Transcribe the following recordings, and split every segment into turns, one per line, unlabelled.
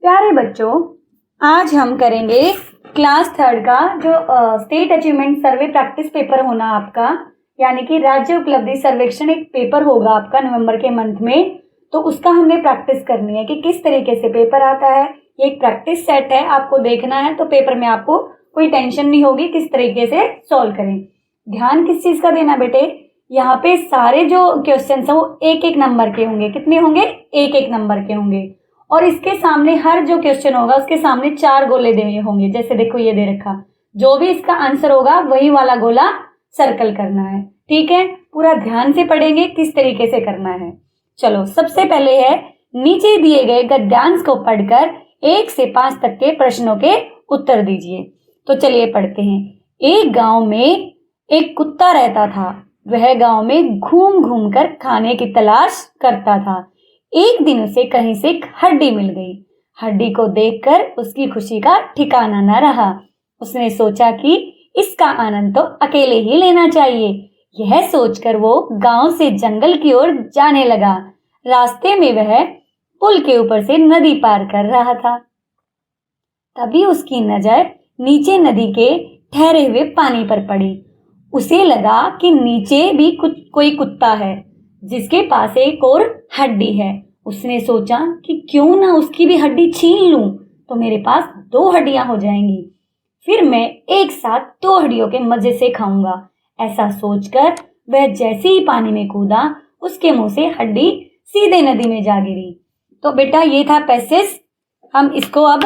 प्यारे बच्चों, आज हम करेंगे क्लास थर्ड का जो स्टेट अचीवमेंट सर्वे प्रैक्टिस पेपर होना आपका, यानी कि राज्य उपलब्धि सर्वेक्षण एक पेपर होगा आपका नवंबर के मंथ में। तो उसका हमने प्रैक्टिस करनी है कि किस तरीके से पेपर आता है। ये एक प्रैक्टिस सेट है, आपको देखना है तो पेपर में आपको कोई टेंशन नहीं होगी किस तरीके से सॉल्व करें। ध्यान किस चीज का देना बेटे, यहाँ पे सारे जो क्वेश्चन है वो एक एक नंबर के होंगे। कितने होंगे? एक एक नंबर के होंगे। और इसके सामने हर जो क्वेश्चन होगा उसके सामने 4 गोले दिए होंगे। जैसे देखो ये दे रखा, जो भी इसका आंसर होगा वही वाला गोला सर्कल करना है। ठीक है, पूरा ध्यान से पढ़ेंगे किस तरीके से करना है। चलो, सबसे पहले है नीचे दिए गए गद्यांश को पढ़कर 1 से 5 तक के प्रश्नों के उत्तर दीजिए। तो चलिए पढ़ते हैं। एक गांव में एक कुत्ता रहता था। वह गांव में घूम घूम कर खाने की तलाश करता था। एक दिन उसे कहीं से एक हड्डी मिल गई। हड्डी को देखकर उसकी खुशी का ठिकाना न रहा। उसने सोचा कि इसका आनंद तो अकेले ही लेना चाहिए। यह सोचकर वो गांव से जंगल की ओर जाने लगा। रास्ते में वह पुल के ऊपर से नदी पार कर रहा था। तभी उसकी नजर नीचे नदी के ठहरे हुए पानी पर पड़ी। उसे लगा कि नीचे भी कोई कुत्ता है जिसके पास एक और हड्डी है। उसने सोचा कि क्यों ना उसकी भी हड्डी छीन लूं, तो मेरे पास 2 हड्डियां हो जाएंगी। फिर मैं एक साथ 2 हड्डियों के मजे से खाऊंगा। ऐसा सोचकर वह जैसे ही पानी में कूदा, उसके मुंह से हड्डी सीधे नदी में जा गिरी। तो बेटा ये था पैसेज। हम इसको अब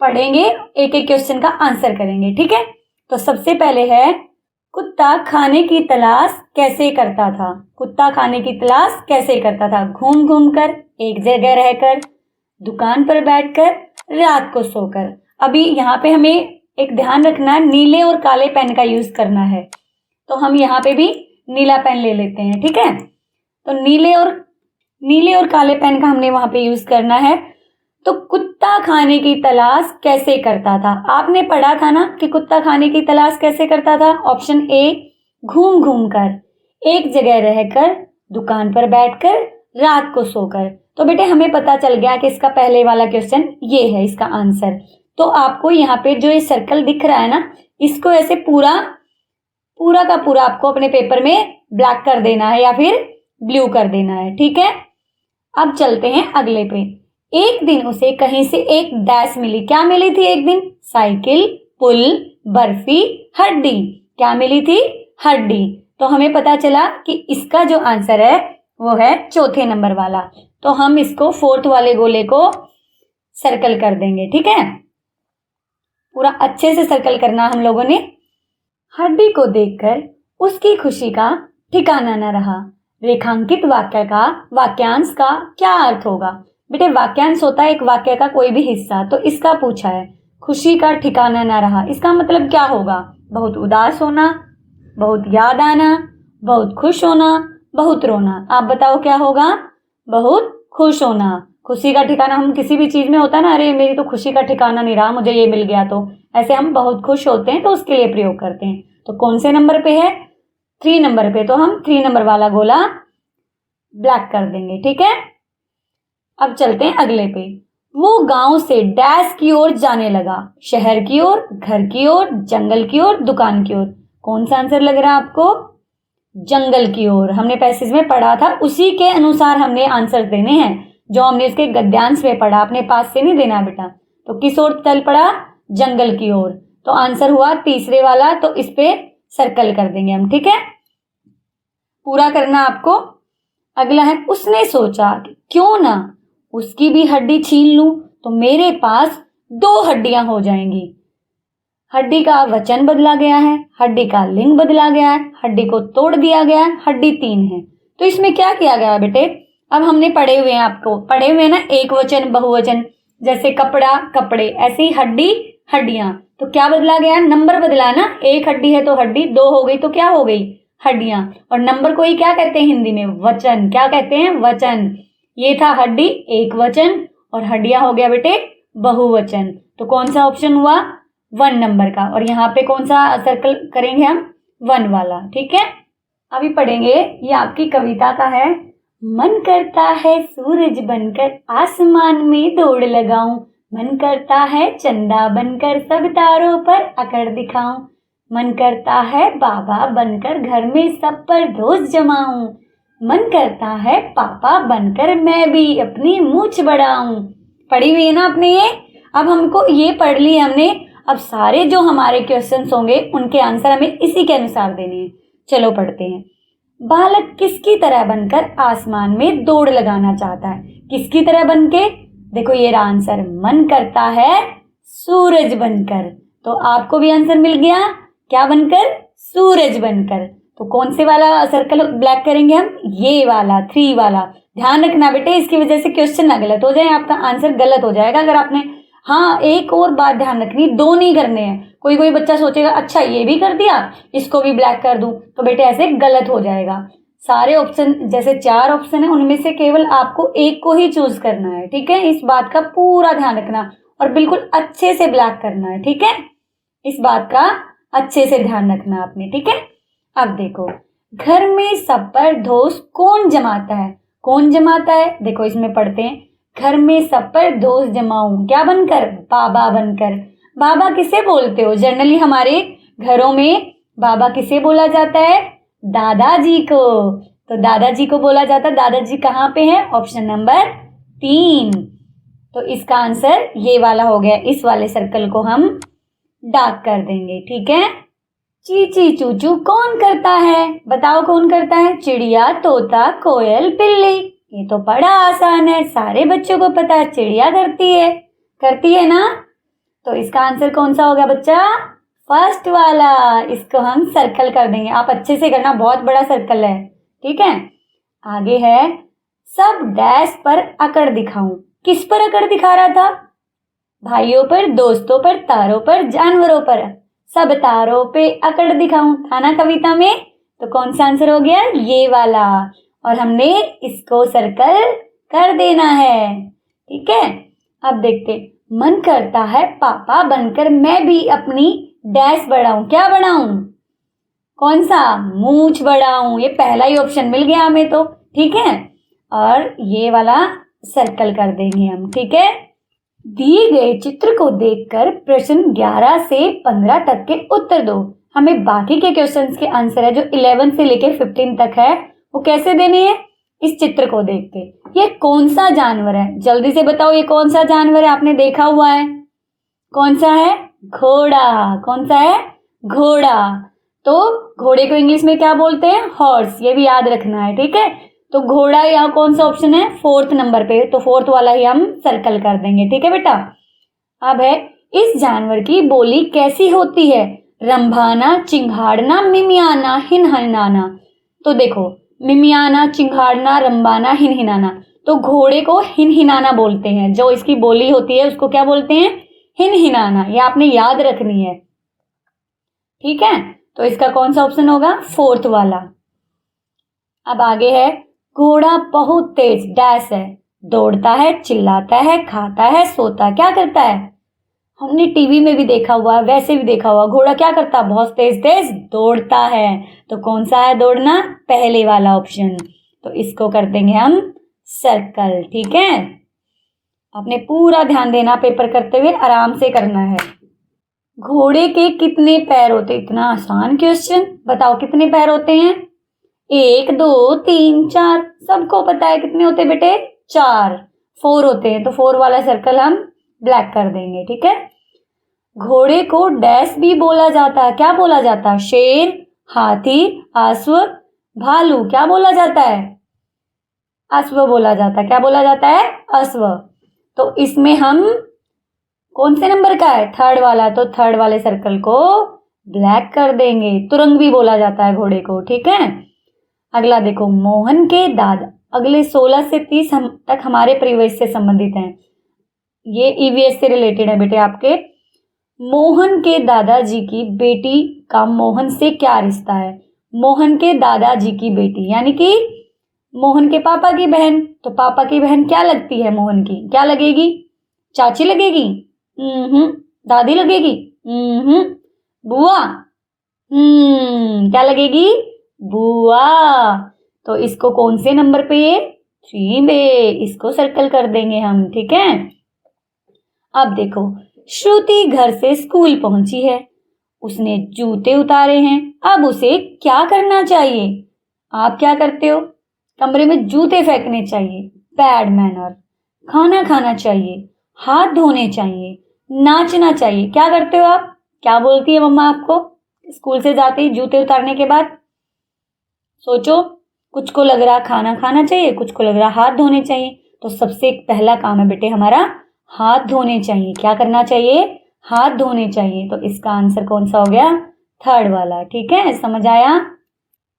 पढ़ेंगे, एक एक क्वेश्चन का आंसर करेंगे। ठीक है, तो सबसे पहले है कुत्ता खाने की तलाश कैसे करता था। कुत्ता खाने की तलाश कैसे करता था? घूम घूम कर, एक जगह रहकर, दुकान पर बैठकर, रात को सोकर। अभी यहाँ पे हमें एक ध्यान रखना है, नीले और काले पेन का यूज करना है। तो हम यहाँ पे भी नीला पेन ले लेते हैं। ठीक है, तो नीले और काले पेन का हमने वहां पे यूज करना है। तो कुत्ता खाने की तलाश कैसे करता था? आपने पढ़ा था ना कि कुत्ता खाने की तलाश कैसे करता था। ऑप्शन ए, घूम घूम कर, एक जगह रहकर, दुकान पर बैठकर, रात को सोकर। तो बेटे हमें पता चल गया कि इसका पहले वाला क्वेश्चन ये है इसका आंसर। तो आपको यहाँ पे जो ये सर्कल दिख रहा है ना, इसको ऐसे पूरा का पूरा आपको अपने पेपर में ब्लैक कर देना है या फिर ब्लू कर देना है। ठीक है, अब चलते हैं अगले पे। एक दिन उसे कहीं से एक डैश मिली। क्या मिली थी एक दिन? साइकिल, पुल, बर्फी, हड्डी। क्या मिली थी? हड्डी। तो हमें पता चला कि इसका जो आंसर है वो है चौथे नंबर वाला। तो हम इसको 4th वाले गोले को सर्कल कर देंगे। ठीक है, पूरा अच्छे से सर्कल करना हम लोगों ने। हड्डी को देखकर उसकी खुशी का ठिकाना न रहा। रेखांकित वाक्यांश का क्या अर्थ होगा? बेटे वाक्यांश होता है एक वाक्य का कोई भी हिस्सा। तो इसका पूछा है खुशी का ठिकाना ना रहा। इसका मतलब क्या होगा? बहुत उदास होना, बहुत याद आना, बहुत खुश होना, बहुत रोना। आप बताओ क्या होगा? बहुत खुश होना। खुशी का ठिकाना हम किसी भी चीज में होता है ना, अरे मेरी तो खुशी का ठिकाना नहीं रहा, मुझे ये मिल गया। तो ऐसे हम बहुत खुश होते हैं तो उसके लिए प्रयोग करते हैं। तो कौन से नंबर पे है? 3 नंबर पे। तो हम 3 नंबर वाला गोला ब्लैक कर देंगे। ठीक है, अब चलते हैं अगले पे। वो गांव से डैश की ओर जाने लगा। शहर की ओर, घर की ओर, जंगल की ओर, दुकान की ओर। कौन सा आंसर लग रहा है आपको? जंगल की ओर। हमने पैसेज में पढ़ा था, उसी के अनुसार हमने आंसर देने हैं जो हमने उसके गद्यांश में पढ़ा। अपने पास से नहीं देना बेटा। तो किस ओर चल पड़ा? जंगल की ओर। तो आंसर हुआ तीसरे वाला। तो इस पे सर्कल कर देंगे हम। ठीक है, पूरा करना आपको। अगला है उसने सोचा कि क्यों ना उसकी भी हड्डी छीन लूं, तो मेरे पास 2 हड्डियां हो जाएंगी। हड्डी का वचन बदला गया है, हड्डी का लिंग बदला गया है, हड्डी को तोड़ दिया गया है, हड्डी 3 है। तो इसमें क्या किया गया बेटे? अब हमने पढ़े हुए हैं, आपको पढ़े हुए हैं ना, एक वचन, बहुवचन। जैसे कपड़ा, कपड़े, ऐसे ही हड्डी, हड्डियां। तो क्या बदला गया? नंबर बदला ना। 1 हड्डी है तो हड्डी 2 हो गई, तो क्या हो गई? हड्डियां। और नंबर को ही क्या कहते हैं हिंदी में? वचन। क्या कहते हैं? वचन। ये था हड्डी एक वचन और हड्डियां हो गया बेटे बहुवचन। तो कौन सा ऑप्शन हुआ? 1 नंबर का। और यहाँ पे कौन सा सर्कल करेंगे हम? 1 वाला। ठीक है, अभी पढ़ेंगे, ये आपकी कविता का है। मन करता है सूरज बनकर आसमान में दौड़ लगाऊं, मन करता है चंदा बनकर सब तारों पर अकड़ दिखाऊं, मन करता है बाबा बनकर घर में सब पर दोष जमाऊं, मन करता है पापा बनकर मैं भी अपनी मूंछ बढ़ाऊं। पढ़ी हुई है ना आपने ये? अब हमको ये पढ़ ली हमने, अब सारे जो हमारे क्वेश्चंस होंगे उनके आंसर हमें इसी के अनुसार देने हैं। चलो पढ़ते हैं। बालक किसकी तरह बनकर आसमान में दौड़ लगाना चाहता है? किसकी तरह बनके? देखो ये रहा आंसर, मन करता है सूरज बनकर। तो आपको भी आंसर मिल गया, क्या बनकर? सूरज बनकर। तो कौन से वाला सर्कल ब्लैक करेंगे हम? ये वाला 3 वाला। ध्यान रखना बेटे, इसकी वजह से क्वेश्चन ना गलत हो जाए, आपका आंसर गलत हो जाएगा अगर आपने। हाँ, एक और बात ध्यान रखनी, 2 नहीं करने हैं। कोई बच्चा सोचेगा अच्छा ये भी कर दिया, इसको भी ब्लैक कर दूं, तो बेटे ऐसे गलत हो जाएगा। सारे ऑप्शन, जैसे 4 ऑप्शन है, उनमें से केवल आपको एक को ही चूज करना है, ठीक है? इस बात का पूरा ध्यान रखना और बिल्कुल अच्छे से ब्लैक करना है, ठीक है? इस बात का अच्छे से ध्यान रखना आपने, ठीक है? अब देखो, घर में सब पर दोष कौन जमाता है? कौन जमाता है? देखो इसमें पढ़ते हैं, घर में सब पर दोष जमाऊं, क्या बनकर? बाबा बनकर। बाबा किसे बोलते हो? जनरली हमारे घरों में बाबा किसे बोला जाता है? दादाजी को। तो दादाजी को बोला जाता है। दादाजी कहाँ पे है? Option number 3। तो इसका आंसर ये वाला हो गया। इस वाले सर्कल को हम डार्क कर देंगे, ठीक है? चीची चूचू कौन करता है? बताओ कौन करता है? चिड़िया, तोता, कोयल, बिल्ली। ये तो बड़ा आसान है, सारे बच्चों को पता है, चिड़िया करती है ना? तो इसका आंसर कौन सा होगा बच्चा? फर्स्ट वाला। इसको हम सर्कल कर देंगे, आप अच्छे से करना, बहुत बड़ा सर्कल है, ठीक है? आगे है, सब डैश पर अकड़ दिखाऊं। किस पर अकड़ दिखा रहा था? भाइयों पर, दोस्तों पर, तारों पर, जानवरों पर। सब तारों पे अकड़ दिखाऊं था ना कविता में? तो कौन सा आंसर हो गया? ये वाला। और हमने इसको सर्कल कर देना है, ठीक है? अब देखते, मन करता है पापा बनकर मैं भी अपनी डैश बढ़ाऊं। क्या बढ़ाऊं? कौन सा? मूंछ बढ़ाऊं। ये पहला ही ऑप्शन मिल गया हमें तो, ठीक है? और ये वाला सर्कल कर देंगे हम, ठीक है? दिए गए चित्र को देखकर प्रश्न 11 से 15 तक के उत्तर दो। हमें बाकी के क्वेश्चंस के आंसर है जो 11 से लेकर 15 तक है, वो कैसे देने हैं? इस चित्र को देख के। ये कौन सा जानवर है? जल्दी से बताओ, ये कौन सा जानवर है? आपने देखा हुआ है, कौन सा है? घोड़ा। कौन सा है? घोड़ा। तो घोड़े को इंग्लिश में क्या बोलते हैं? हॉर्स। ये भी याद रखना है, ठीक है? तो घोड़ा यहाँ कौन सा ऑप्शन है? 4th नंबर पे। तो 4th वाला ही हम सर्कल कर देंगे, ठीक है बेटा? अब है, इस जानवर की बोली कैसी होती है? रंभाना, चिंघाड़ना, मिमियाना, हिनहिनाना। तो देखो, मिमियाना, चिंघाड़ना, रंबाना, हिनहिनाना। तो घोड़े को हिनहिनाना बोलते हैं, जो इसकी बोली होती है उसको क्या बोलते हैं? हिनहिनाना। ये आपने याद रखनी है, ठीक है? तो इसका कौन सा ऑप्शन होगा? 4th वाला। अब आगे है, घोड़ा बहुत तेज डैश है, दौड़ता है, चिल्लाता है, खाता है, सोता। क्या करता है? हमने टीवी में भी देखा हुआ है, वैसे भी देखा हुआ। घोड़ा क्या करता है? बहुत तेज तेज दौड़ता है। तो कौन सा है दौड़ना? पहले वाला ऑप्शन। तो इसको कर देंगे हम सर्कल, ठीक है? आपने पूरा ध्यान देना, पेपर करते हुए आराम से करना है। घोड़े के कितने पैर होते? इतना आसान क्वेश्चन। बताओ कितने पैर होते हैं? 1 2 3 4। सबको पता है कितने होते बेटे? 4 होते हैं। तो 4 वाला सर्कल हम ब्लैक कर देंगे, ठीक है? घोड़े को डैश भी बोला जाता है। क्या बोला जाता है? शेर, हाथी, अश्व, भालू। क्या बोला जाता है? अश्व बोला जाता है। क्या बोला जाता है? अश्व। तो इसमें हम कौन से नंबर का है? 3rd वाला। तो 3rd वाले सर्कल को ब्लैक कर देंगे। तुरंग भी बोला जाता है घोड़े को, ठीक है? अगला देखो, मोहन के दादा। अगले 16 से 30 तक हमारे परिवेश से संबंधित हैं। ये ईवीएस से रिलेटेड है बेटे आपके। मोहन के दादाजी की बेटी का मोहन से क्या रिश्ता है? मोहन के दादाजी की बेटी यानी कि मोहन के पापा की बहन। तो पापा की बहन क्या लगती है मोहन की? क्या लगेगी? चाची लगेगी? दादी लगेगी? बुआ? क्या लगेगी? बुआ। तो इसको कौन से नंबर पे ये 3 इसको सर्कल कर देंगे हम, ठीक है। अब देखो, श्रुति घर से स्कूल पहुंची है, उसने जूते उतारे हैं, अब उसे क्या करना चाहिए? आप क्या करते हो? कमरे में जूते फेंकने चाहिए, बैड मैनर। खाना खाना चाहिए, हाथ धोने चाहिए, नाचना चाहिए। क्या करते हो आप? क्या बोलती है मम्मा आपको स्कूल से जाते ही जूते उतारने के बाद? सोचो, कुछ को लग रहा खाना खाना चाहिए, कुछ को लग रहा हाथ धोने चाहिए। तो सबसे पहला काम है बेटे हमारा हाथ धोने चाहिए। क्या करना चाहिए? हाथ धोने चाहिए। तो इसका आंसर कौन सा हो गया? थर्ड वाला, ठीक है। समझ आया?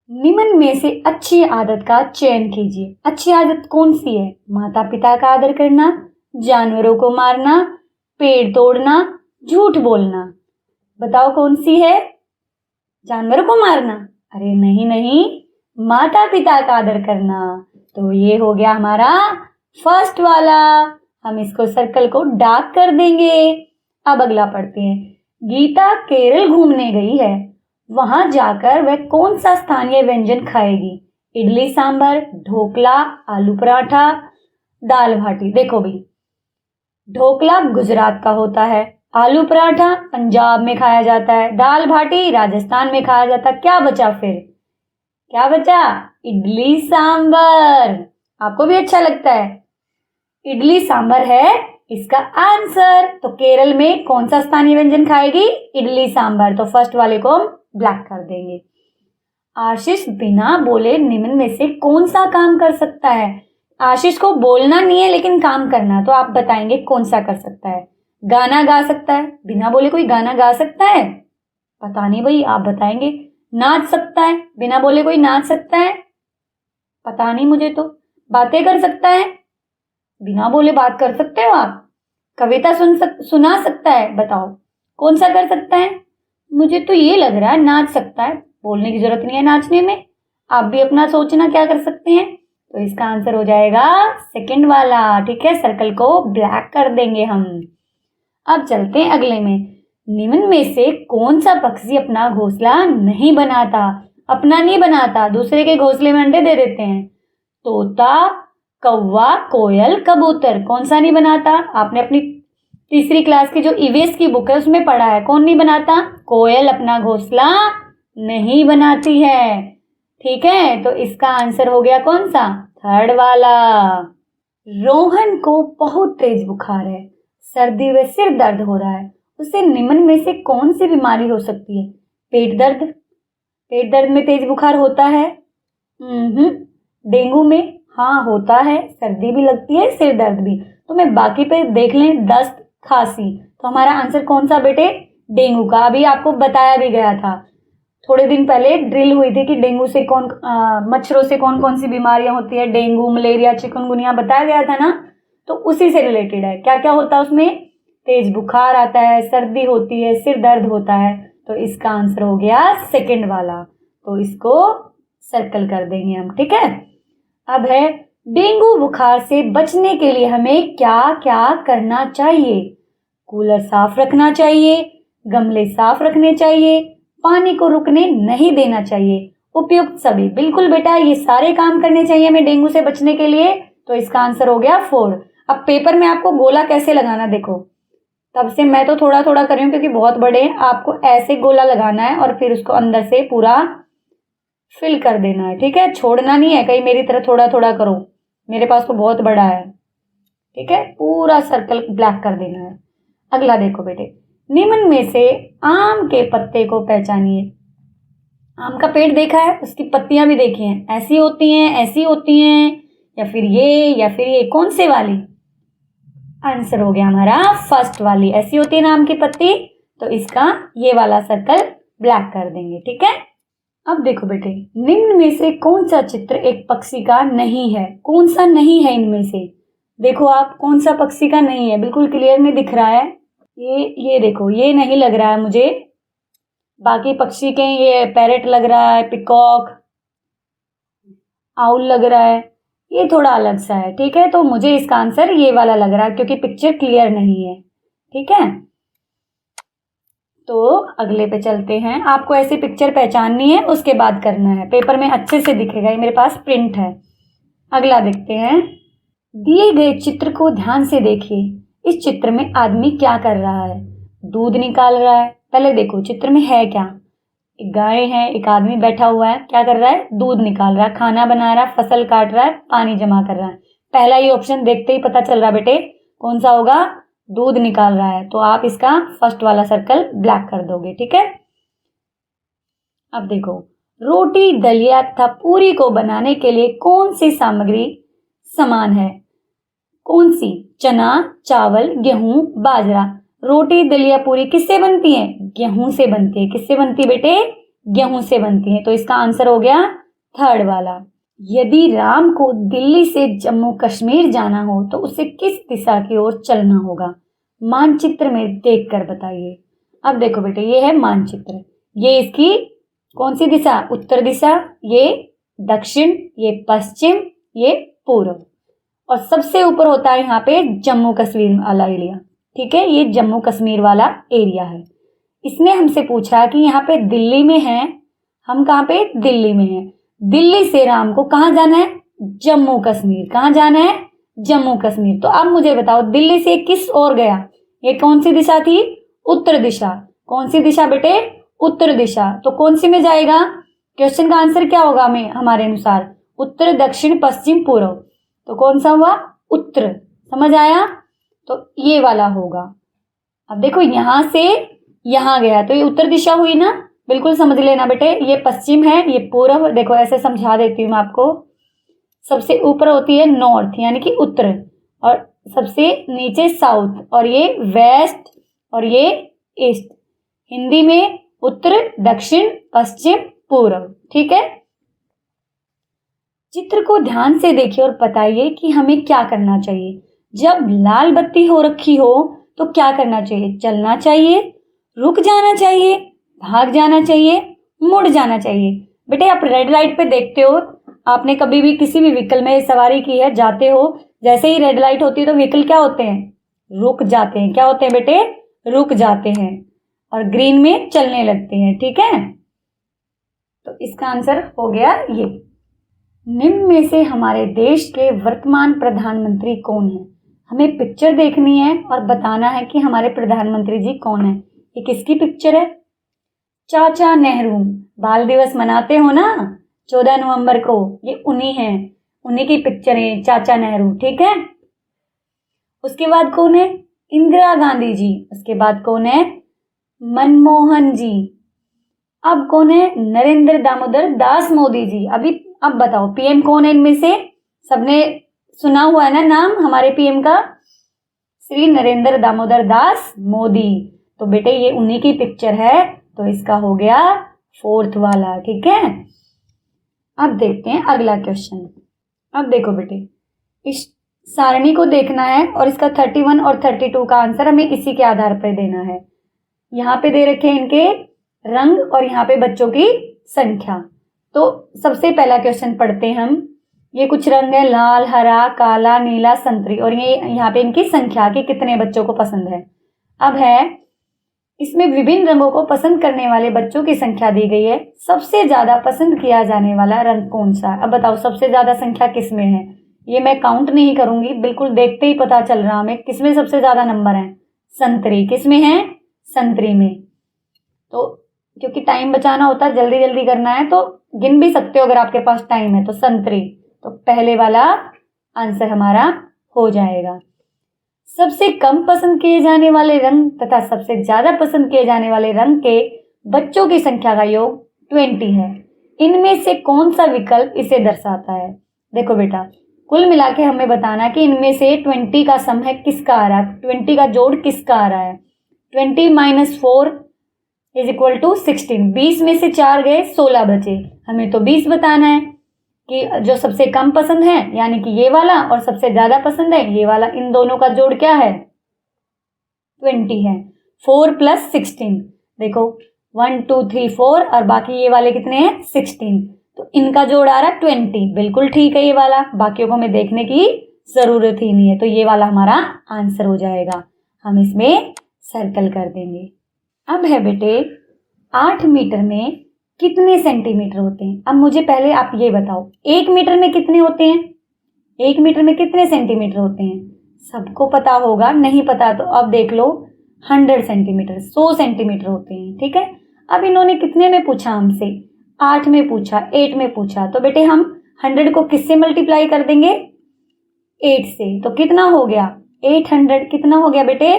निम्न में से अच्छी आदत का चयन कीजिए। अच्छी आदत कौन सी है? माता पिता का आदर करना, जानवरों को मारना, पेड़ तोड़ना, झूठ बोलना। बताओ कौन सी है? जानवरों को मारना? अरे नहीं नहीं, माता पिता का आदर करना। तो ये हो गया हमारा फर्स्ट वाला। हम इसको सर्कल को डार्क कर देंगे। अब अगला पढ़ते हैं। गीता केरल घूमने गई है, वहां जाकर वह कौन सा स्थानीय व्यंजन खाएगी? इडली सांभर, ढोकला, आलू पराठा, दाल बाटी। देखो भाई, ढोकला गुजरात का होता है, आलू पराठा पंजाब में खाया जाता है, दाल बाटी राजस्थान में खाया जाता है। क्या बचा फिर? क्या बचा? इडली सांभर। आपको भी अच्छा लगता है? इडली सांभर है इसका आंसर। तो केरल में कौन सा स्थानीय व्यंजन खाएगी? इडली सांभर। तो फर्स्ट वाले को हम ब्लैक कर देंगे। आशीष बिना बोले निम्न में से कौन सा काम कर सकता है? आशीष को बोलना नहीं है लेकिन काम करना, तो आप बताएंगे कौन सा कर सकता है? गाना गा सकता है, बिना बोले कोई गाना गा सकता है? पता नहीं भाई, आप बताएंगे। नाच सकता है, बिना बोले कोई नाच सकता है? पता नहीं मुझे तो। बातें कर सकता है, बिना बोले बात कर सकते हो आप? कविता सुना सकता है? बताओ कौन सा कर सकता है? मुझे तो ये लग रहा है नाच सकता है, बोलने की जरूरत नहीं है नाचने में। आप भी अपना सोचना क्या कर सकते हैं। तो इसका आंसर हो जाएगा सेकंड वाला, ठीक है। सर्कल को ब्लैक कर देंगे हम। अब चलते हैं अगले में। निम्न में से कौन सा पक्षी अपना घोंसला नहीं बनाता? अपना नहीं बनाता, दूसरे के घोंसले में अंडे दे देते हैं। तोता, कौवा, कोयल, कबूतर। कौन सा नहीं बनाता? आपने अपनी तीसरी क्लास की जो ईवीएस की बुक है उसमें पढ़ा है। कौन नहीं बनाता? कोयल अपना घोंसला नहीं बनाती है, ठीक है। तो इसका आंसर हो गया कौन सा? थर्ड वाला। रोहन को बहुत तेज बुखार है, सर्दी व सिर दर्द हो रहा है, उसे निम्न में से कौन सी बीमारी हो सकती है? पेट दर्द। पेट दर्द में तेज बुखार होता है? डेंगू में हाँ होता है, सर्दी भी लगती है, सिर दर्द भी। तो मैं बाकी पे देख लें, दस्त, खांसी। तो हमारा आंसर कौन सा बेटे? डेंगू का। अभी आपको बताया भी गया था, थोड़े दिन पहले ड्रिल हुई थी कि डेंगू से मच्छरों से कौन कौन सी बीमारियां होती है। डेंगू, मलेरिया, चिकनगुनिया बताया गया था ना। तो उसी से रिलेटेड है। क्या क्या होता है उसमें? तेज बुखार आता है, सर्दी होती है, सिर दर्द होता है। तो इसका आंसर हो गया सेकंड वाला। तो इसको सर्कल कर देंगे हम, ठीक है। अब है डेंगू बुखार से बचने के लिए हमें क्या क्या करना चाहिए? कूलर साफ रखना चाहिए, गमले साफ रखने चाहिए, पानी को रुकने नहीं देना चाहिए। उपयुक्त सभी। बिल्कुल बेटा, ये सारे काम करने चाहिए हमें डेंगू से बचने के लिए। तो इसका आंसर हो गया 4। अब पेपर में आपको गोला कैसे लगाना देखो। तब से मैं तो थोड़ा थोड़ा कर रही हूँ क्योंकि बहुत बड़े हैं। आपको ऐसे गोला लगाना है और फिर उसको अंदर से पूरा फिल कर देना है, ठीक है। छोड़ना नहीं है, कहीं मेरी तरह थोड़ा थोड़ा करो, मेरे पास तो बहुत बड़ा है, ठीक है। पूरा सर्कल ब्लैक कर देना है। अगला देखो बेटे, निम्न में से आम के पत्ते को पहचानिए। आम का पेड़ देखा है, उसकी पत्तियां भी देखी हैं, ऐसी होती हैं, ऐसी होती हैं, या फिर ये, कौन से वाली? आंसर हो गया हमारा फर्स्ट वाली। ऐसी होती है ना आम की पत्ती। तो इसका ये वाला सर्कल ब्लैक कर देंगे, ठीक है। अब देखो बेटे, निम्न में से कौन सा चित्र एक पक्षी का नहीं है? कौन सा नहीं है इनमें से? देखो आप, कौन सा पक्षी का नहीं है? बिल्कुल क्लियर नहीं दिख रहा है। ये देखो, ये नहीं लग रहा है मुझे। बाकी पक्षी के ये पैरेट लग रहा है, पिकॉक, आउल लग रहा है, ये थोड़ा अलग सा है, ठीक है। तो मुझे इसका आंसर ये वाला लग रहा है क्योंकि पिक्चर क्लियर नहीं है, ठीक है। तो अगले पे चलते हैं। आपको ऐसी पिक्चर पहचाननी है, उसके बाद करना है। पेपर में अच्छे से दिखेगा, ये मेरे पास प्रिंट है। अगला देखते हैं। दिए गए चित्र को ध्यान से देखिए। इस चित्र में आदमी क्या कर रहा है? दूध निकाल रहा है। पहले देखो चित्र में है क्या? एक गाय है, एक आदमी बैठा हुआ है, क्या कर रहा है? दूध निकाल रहा है, खाना बना रहा है, फसल काट रहा है, पानी जमा कर रहा है। पहला ही ऑप्शन देखते ही पता चल रहा बेटे कौन सा होगा? दूध निकाल रहा है। तो आप इसका फर्स्ट वाला सर्कल ब्लैक कर दोगे, ठीक है। अब देखो, रोटी, दलिया तथा पूरी को बनाने के लिए कौन सी सामग्री समान है? कौन सी? चना, चावल, गेहूं, बाजरा। रोटी, दलिया, पूरी किससे बनती है? गेहूं से बनती है। किससे बनती है बेटे? गेहूं से बनती है। तो इसका आंसर हो गया थर्ड वाला। यदि राम को दिल्ली से जम्मू कश्मीर जाना हो तो उसे किस दिशा की ओर चलना होगा? मानचित्र में देखकर बताइए। अब देखो बेटे, ये है मानचित्र। ये इसकी कौन सी दिशा? उत्तर दिशा, ये दक्षिण, ये पश्चिम, ये पूर्व। और सबसे ऊपर होता है यहाँ पे जम्मू कश्मीर वाला एरिया, ठीक है। ये जम्मू कश्मीर वाला एरिया है। इसने हमसे पूछा कि यहाँ पे दिल्ली में है, हम कहाँ पे? दिल्ली में हैं। दिल्ली से राम को कहाँ जाना है? जम्मू कश्मीर। कहाँ जाना है? जम्मू कश्मीर। तो अब मुझे बताओ, दिल्ली से किस ओर गया? ये कौन सी दिशा थी? उत्तर दिशा। कौन सी दिशा बेटे? उत्तर दिशा। तो कौन सी में जाएगा? क्वेश्चन का आंसर क्या होगा हमें हमारे अनुसार? उत्तर, दक्षिण, पश्चिम, पूर्व। तो कौन सा हुआ? उत्तर। समझ आया? तो ये वाला होगा। अब देखो, यहां से यहां गया तो ये उत्तर दिशा हुई ना, बिल्कुल समझ लेना बेटे। ये पश्चिम है, ये पूर्व। देखो ऐसे समझा देती हूँ मैं आपको। सबसे ऊपर होती है नॉर्थ यानी कि उत्तर, और सबसे नीचे साउथ, और ये वेस्ट, और ये ईस्ट। हिंदी में उत्तर, दक्षिण, पश्चिम, पूर्व, ठीक है। चित्र को ध्यान से देखिए और बताइए कि हमें क्या करना चाहिए। जब लाल बत्ती हो रखी हो तो क्या करना चाहिए? चलना चाहिए, रुक जाना चाहिए, भाग जाना चाहिए, मुड़ जाना चाहिए। बेटे आप रेड लाइट पे देखते हो, आपने कभी भी किसी भी व्हीकल में सवारी की है, जाते हो, जैसे ही रेड लाइट होती है तो व्हीकल क्या होते हैं? रुक जाते हैं। क्या होते हैं बेटे? रुक जाते हैं, और ग्रीन में चलने लगते हैं, ठीक है। तो इसका आंसर हो गया ये। निम्न में से हमारे देश के वर्तमान प्रधानमंत्री कौन है? हमें पिक्चर देखनी है और बताना है कि हमारे प्रधानमंत्री जी कौन है। ये किसकी पिक्चर है? चाचा नेहरू। बाल दिवस मनाते हो ना 14 नवंबर को, ये उन्हीं हैं, उन्हीं की पिक्चर है चाचा नेहरू, ठीक है। उसके बाद कौन है? इंदिरा गांधी जी। उसके बाद कौन है? मनमोहन जी। अब कौन है? नरेंद्र दामोदर दास मोदी जी। अब बताओ पीएम कौन है इनमें से? सबने सुना हुआ है ना नाम हमारे पीएम का? श्री नरेंद्र दामोदर दास मोदी। तो बेटे ये उन्हीं की पिक्चर है, तो इसका हो गया फोर्थ वाला, ठीक है। अब देखते हैं अगला क्वेश्चन। अब देखो बेटे, इस सारणी को देखना है और इसका 31 और 32 का आंसर हमें इसी के आधार पर देना है। यहाँ पे दे रखे हैं इनके रंग और यहाँ पे बच्चों की संख्या। तो सबसे पहला क्वेश्चन पढ़ते हैं हम। ये कुछ रंग है, लाल, हरा, काला, नीला, संतरी, और ये यहाँ पे इनकी संख्या कि कितने बच्चों को पसंद है। अब है इसमें विभिन्न रंगों को पसंद करने वाले बच्चों की संख्या दी गई है। सबसे ज्यादा पसंद किया जाने वाला रंग कौन सा है? अब बताओ सबसे ज्यादा संख्या किसमें है? ये मैं काउंट नहीं करूंगी, बिल्कुल देखते ही पता चल रहा हमें किसमें सबसे ज्यादा नंबर है। संतरी। किसमें है? संतरी में। तो क्योंकि टाइम बचाना होता है, जल्दी जल्दी करना है, तो गिन भी सकते हो अगर आपके पास टाइम है। तो संतरी, तो पहले वाला आंसर हमारा हो जाएगा। सबसे कम पसंद किए जाने वाले रंग तथा सबसे ज्यादा पसंद किए जाने वाले रंग के बच्चों की संख्या का योग 20 है। इनमें से कौन सा विकल्प इसे दर्शाता है? देखो बेटा, कुल मिला के हमें बताना कि इनमें से 20 का सम है किसका आ रहा है, 20 का जोड़ किसका आ रहा है। 20 - 4 = 16। 20 में से 4 गए, 16 बचे। हमें तो 20 बताना है कि जो सबसे कम पसंद है यानी कि ये वाला, और सबसे ज्यादा पसंद है ये वाला, इन दोनों का जोड़ क्या है? 20 है। 4 + 16, देखो 1 2 3 4, और बाकी ये वाले कितने हैं? 16। तो इनका जोड़ आ रहा है 20। बिल्कुल ठीक है ये वाला, बाकियों को हमें देखने की जरूरत ही नहीं है। तो ये वाला हमारा आंसर हो जाएगा, हम इसमें सर्कल कर देंगे। अब है बेटे 8 मीटर में कितने सेंटीमीटर होते हैं? अब मुझे पहले आप ये बताओ, 1 मीटर में कितने होते हैं? 1 मीटर में कितने सेंटीमीटर होते हैं? सबको पता होगा, नहीं पता तो अब देख लो, 100 सेंटीमीटर, 100 सेंटीमीटर होते हैं। ठीक है, अब इन्होंने कितने में पूछा हमसे? 8 में पूछा, 8 में पूछा, तो बेटे हम 100 को किससे मल्टीप्लाई कर देंगे? 8 से। तो कितना हो गया? 800। कितना हो गया बेटे?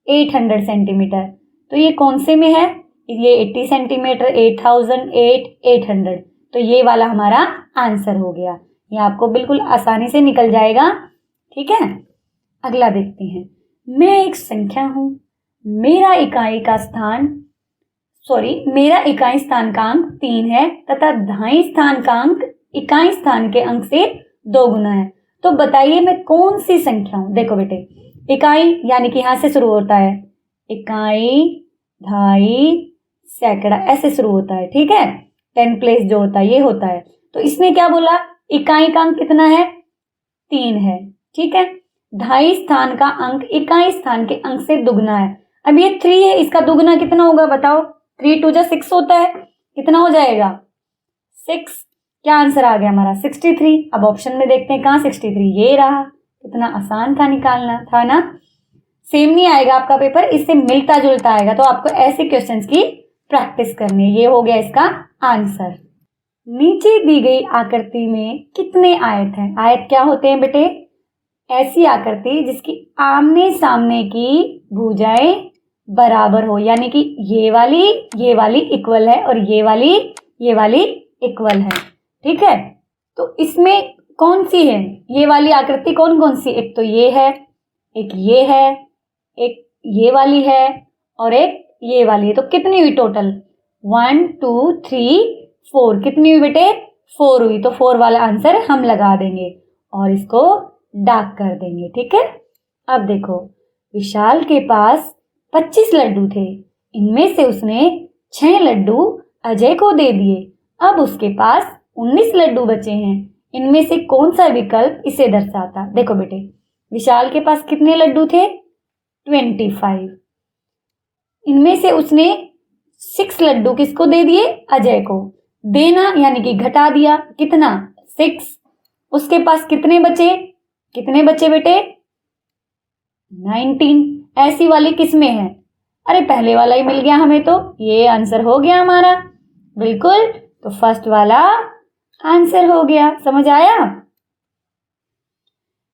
800 सेंटीमीटर। तो ये कौन से में है? ये 80 सेंटीमीटर, 8000, 800। तो ये वाला हमारा आंसर हो गया। ये आपको बिल्कुल आसानी से निकल जाएगा। ठीक है, अगला देखते हैं। मैं एक संख्या हूं, मेरा इकाई स्थानांक 3 है तथा धाई इकाई स्थान के अंक से 2 गुना है। तो बताइए मैं कौन सी संख्या हूं? देखो बेटे, इकाई यानी कि यहां से शुरू होता है, इकाई, धाई, सैकड़ा, ऐसे शुरू होता है। ठीक है, 10 प्लेस जो होता है ये होता है। तो इसने क्या बोला? इकाई का अंक कितना है? 3 है। ठीक है, धाई स्थान का अंक इकाई स्थान के अंक से दुगना है। अब ये 3 है, इसका दुगना कितना होगा बताओ? 3 2 6 होता है। कितना हो जाएगा? 6। क्या आंसर आ गया हमारा? 63। अब ऑप्शन में देखते हैं कहाँ 63, ये रहा। कितना आसान था, निकालना था ना। सेम नहीं आएगा आपका पेपर, इससे मिलता जुलता आएगा। तो आपको ऐसे क्वेश्चंस की प्रैक्टिस करनी है। ये हो गया इसका आंसर। नीचे दी गई आकृति में कितने आयत हैं? आयत क्या होते हैं बेटे? ऐसी आकृति जिसकी आमने सामने की भुजाएं बराबर हो, यानी कि ये वाली इक्वल है और ये वाली इक्वल है। ठीक है, तो इसमें कौन सी है ये वाली आकृति? कौन सी? एक तो ये है, एक ये है, एक ये वाली है और एक ये वाली है। तो कितनी हुई टोटल? 1 2 3 4। कितनी हुई बेटे? 4 हुई। तो 4 वाला आंसर हम लगा देंगे और इसको डार्क कर देंगे। ठीक है, अब देखो, विशाल के पास 25 लड्डू थे, इनमें से उसने 6 लड्डू अजय को दे दिए। अब उसके पास 19 लड्डू बचे हैं, इनमें से कौन सा विकल्प इसे दर्शाता? देखो बेटे, विशाल के पास कितने लड्डू थे? 25। इनमें से उसने 6 लड्डू किसको दे दिए? अजय को। देना यानी कि घटा दिया, कितना? 6। उसके पास कितने बचे बेटे? 19। ऐसी वाली किसमें है? अरे पहले वाला ही मिल गया हमें, तो ये आंसर हो गया हमारा। बिल्कुल, तो फर्स्ट वाला आंसर हो गया। समझ आया?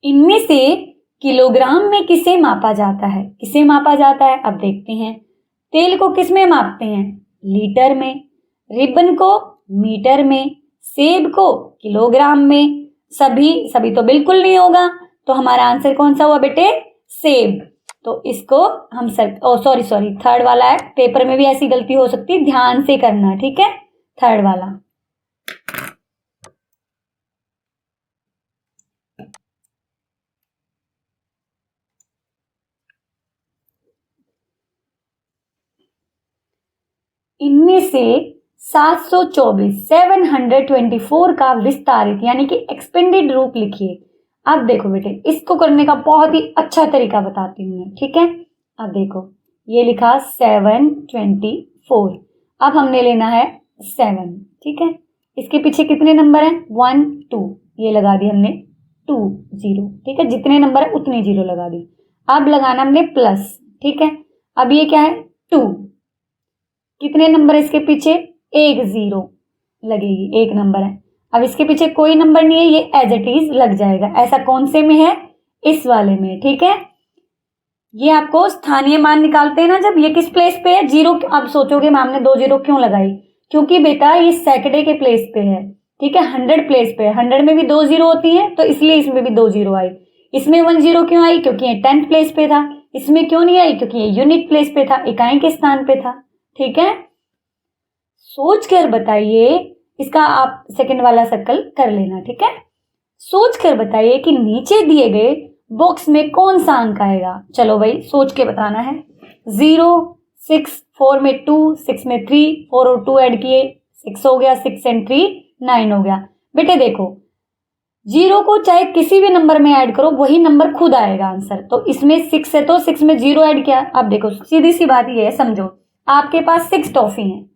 इनमें से किलोग्राम में किसे मापा जाता है? किसे मापा जाता है? अब देखते हैं। तेल को किस में मापते हैं? लीटर में। रिबन को मीटर में। सेब को किलोग्राम में। सभी तो बिल्कुल नहीं होगा, तो हमारा आंसर कौन सा हुआ बेटे? सेब। तो इसको हम सॉरी थर्ड वाला है। पेपर में भी ऐसी गलती हो सकती है, ध्यान से करना। ठीक है, थर्ड वाला। इनमें से 724 का विस्तारित यानी कि एक्सपेंडेड रूप लिखिए। अब देखो बेटे, इसको करने का बहुत ही अच्छा तरीका बताती हूँ मैं। ठीक है, अब देखो, ये लिखा 724। अब हमने लेना है 7। ठीक है, इसके पीछे कितने नंबर हैं? 1 2, ये लगा दी हमने 2 0। ठीक है, जितने नंबर है उतने 0 लगा दी। अब लगाना हमने प्लस। ठीक है, अब ये क्या है? 2। कितने नंबर है इसके पीछे? 1 0 लगेगी, 1 नंबर है। अब इसके पीछे कोई नंबर नहीं है, ये एज इट इज लग जाएगा। ऐसा कौन से में है? इस वाले में। ठीक है, ये आपको स्थानीय मान निकालते हैं ना जब, ये किस प्लेस पे है? 0। अब सोचोगे मैम ने 2 0 क्यों लगाई? क्योंकि बेटा ये सैकड़े के प्लेस पे है। ठीक है, 100 प्लेस पे है। 100 में भी 2 0 होती है, तो इसलिए इसमें भी 2 0 आई। इसमें 1 0 क्यों आई? क्योंकि ये 10th प्लेस पे था। इसमें क्यों नहीं आई? क्योंकि ये यूनिट प्लेस पे था, इकाई के स्थान पे था। ठीक है, सोच कर बताइए। इसका आप सेकंड वाला सर्कल कर लेना। ठीक है, सोच कर बताइए कि नीचे दिए गए बॉक्स में कौन सा अंक आएगा। चलो भाई, सोच के बताना है। 0 6, 4 में 2, 6 में 3, 4 और 2 ऐड किए 6 हो गया, 6 and 3 9 हो गया। बेटे देखो, 0 को चाहे किसी भी नंबर में ऐड करो, वही नंबर खुद आएगा आंसर। तो इसमें 6 है तो 6 में 0 ऐड किया। अब देखो, सीधी सी बात ये है, समझो, आपके पास 6 टॉफी हैं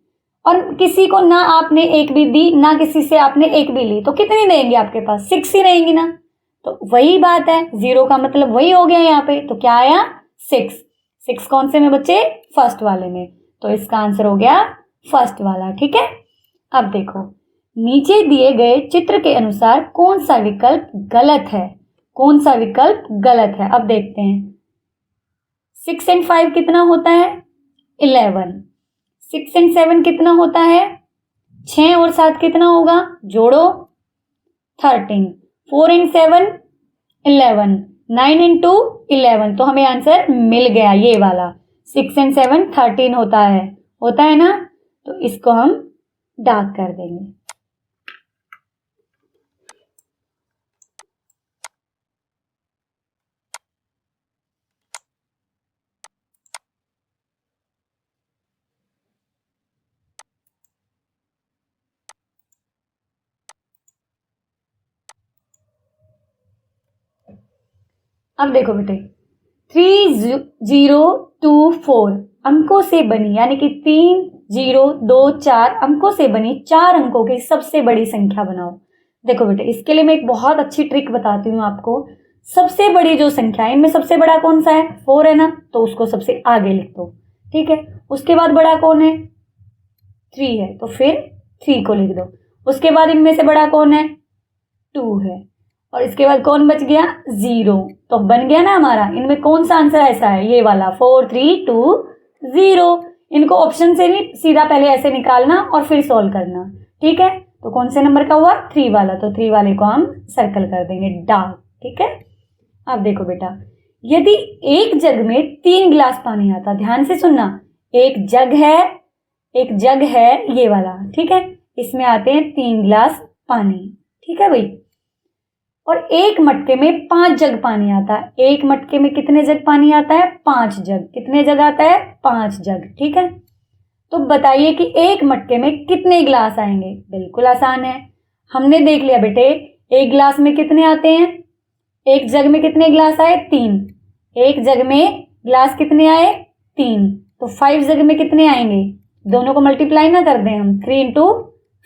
और किसी को ना आपने एक भी दी, ना किसी से आपने एक भी ली, तो कितनी रहेंगी आपके पास? 6 ही रहेंगी ना। तो वही बात है, 0 का मतलब वही हो गया यहाँ पे। तो क्या आया 6 कौन से में बच्चे, फर्स्ट वाले में। तो इसका आंसर हो गया फर्स्ट वाला। ठीक है, अब देखो नीचे दिए गए चित्र के अनुसार कौन सा विकल्प गलत है, कौन सा विकल्प गलत है। अब देखते हैं 6 और 5 कितना होता है 11, 6 और 7 कितना होता है 6 और 7 कितना होगा, जोड़ो 13, 4 और 7 11, 9 और 2 11। तो हमें आंसर मिल गया ये वाला, 6 और 7 13 होता है ना। तो इसको हम डार्क कर देंगे। अब देखो बेटे 3024 अंकों से बनी, यानी कि 3 0 2 4 अंकों से बनी 4 अंकों की सबसे बड़ी संख्या बनाओ। देखो बेटे इसके लिए मैं एक बहुत अच्छी ट्रिक बताती हूँ आपको। सबसे बड़ी जो संख्या है इनमें सबसे बड़ा कौन सा है, 4 है ना, तो उसको सबसे आगे लिख दो। ठीक है, उसके बाद बड़ा कौन है, 3 है, तो फिर 3 को लिख दो। उसके बाद इनमें से बड़ा कौन है, 2 है, और इसके बाद कौन बच गया, 0। तो बन गया ना हमारा, इनमें कौन सा आंसर ऐसा है, ये वाला 4 3 2 0। इनको ऑप्शन से नहीं, सीधा पहले ऐसे निकालना और फिर सॉल्व करना। ठीक है, तो कौन से नंबर का हुआ, 3 वाला। तो 3 वाले को हम सर्कल कर देंगे डार्क। ठीक है, अब देखो बेटा यदि एक जग में 3 गिलास पानी आता, ध्यान से सुनना, एक जग है ये वाला। ठीक है, इसमें आते हैं 3 गिलास पानी। ठीक है भाई, और एक मटके में 5 जग पानी आता है। एक मटके में कितने जग पानी आता है, 5 जग। कितने जग आता है, 5 जग। ठीक है, तो बताइए कि एक मटके में कितने गिलास आएंगे। बिल्कुल आसान है, हमने देख लिया बेटे एक गिलास में कितने आते हैं, एक जग में कितने गिलास आए, 3। एक जग में गिलास कितने आए, 3, तो 5 जग में कितने आएंगे, दोनों को मल्टीप्लाई ना कर दें हम, 3 ×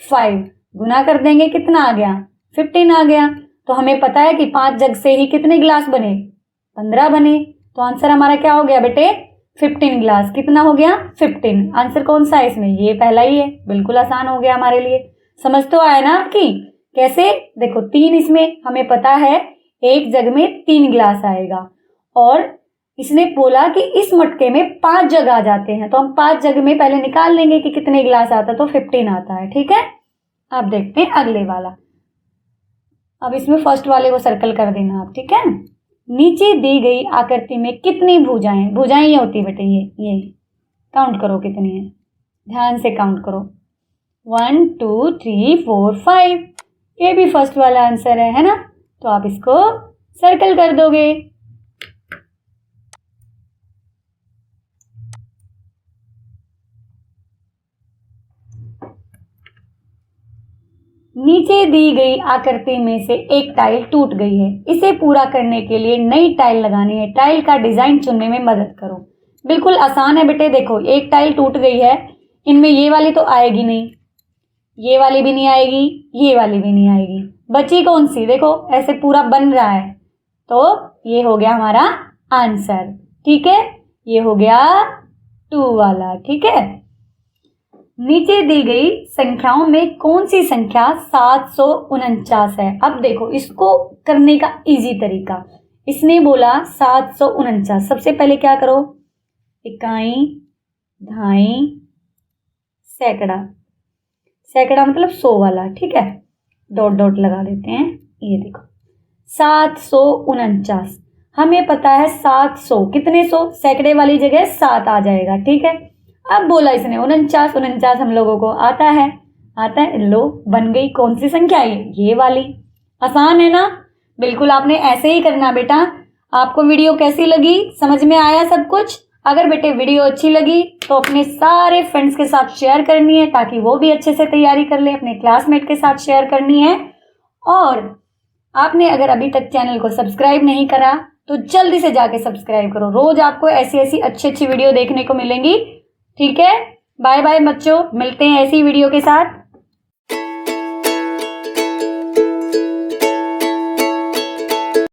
5 गुना कर देंगे, कितना आ गया, 15 आ गया। तो हमें पता है कि 5 जग से ही कितने गिलास बने, 15 बने। तो आंसर हमारा क्या हो गया बेटे, 15 गिलास। कितना हो गया, 15। आंसर कौन सा है इसमें, ये पहला ही है। बिल्कुल आसान हो गया हमारे लिए। समझ तो आया ना आपकी, कैसे, देखो 3 इसमें हमें पता है एक जग में 3 गिलास आएगा, और इसने बोला कि इस मटके में 5 जग आ जाते हैं, तो हम 5 जग में पहले निकाल लेंगे कि कितने गिलास आता है, तो 15 आता है। ठीक है, अब देखते हैं अगले वाला। अब इसमें फर्स्ट वाले को सर्कल कर देना आप। ठीक है, नीचे दी गई आकृति में कितनी भुजाएं ये होती है बेटे, ये काउंट करो कितनी है, ध्यान से काउंट करो, 1 2 3 4 5। ये भी फर्स्ट वाला आंसर है ना, तो आप इसको सर्कल कर दोगे। नीचे दी गई आकृति में से एक टाइल टूट गई है, इसे पूरा करने के लिए नई टाइल लगानी है। टाइल का डिजाइन चुनने में मदद करो। बिल्कुल आसान है बेटे, देखो एक टाइल टूट गई है, इनमें ये वाली तो आएगी नहीं, ये वाली भी नहीं आएगी, ये वाली भी नहीं आएगी, बची कौन सी, देखो ऐसे पूरा बन रहा है, तो ये हो गया हमारा आंसर। ठीक है, ये हो गया 2 वाला। ठीक है, नीचे दी गई संख्याओं में कौन सी संख्या 749 है। अब देखो इसको करने का इजी तरीका, इसने बोला 749। सबसे पहले क्या करो, इकाई, दहाई, सैकड़ा, सैकड़ा मतलब 100 वाला। ठीक है, डॉट डॉट लगा देते हैं। ये देखो 749, हमें पता है 700, कितने 100, सैकड़े वाली जगह 7 आ जाएगा। ठीक है, अब बोला इसने 49 हम लोगों को आता है, लो बन गई कौन सी संख्या है, ये वाली। आसान है ना, बिल्कुल आपने ऐसे ही करना बेटा। आपको वीडियो कैसी लगी, समझ में आया सब कुछ? अगर बेटे वीडियो अच्छी लगी तो अपने सारे फ्रेंड्स के साथ शेयर करनी है, ताकि वो भी अच्छे से तैयारी कर ले। अपने क्लासमेट के साथ शेयर करनी है, और आपने अगर अभी तक चैनल को सब्सक्राइब नहीं करा तो जल्दी से जाके सब्सक्राइब करो। रोज आपको ऐसी ऐसी अच्छी अच्छी वीडियो देखने को मिलेंगी। ठीक है, बाय बाय बच्चों, मिलते हैं ऐसी वीडियो के साथ।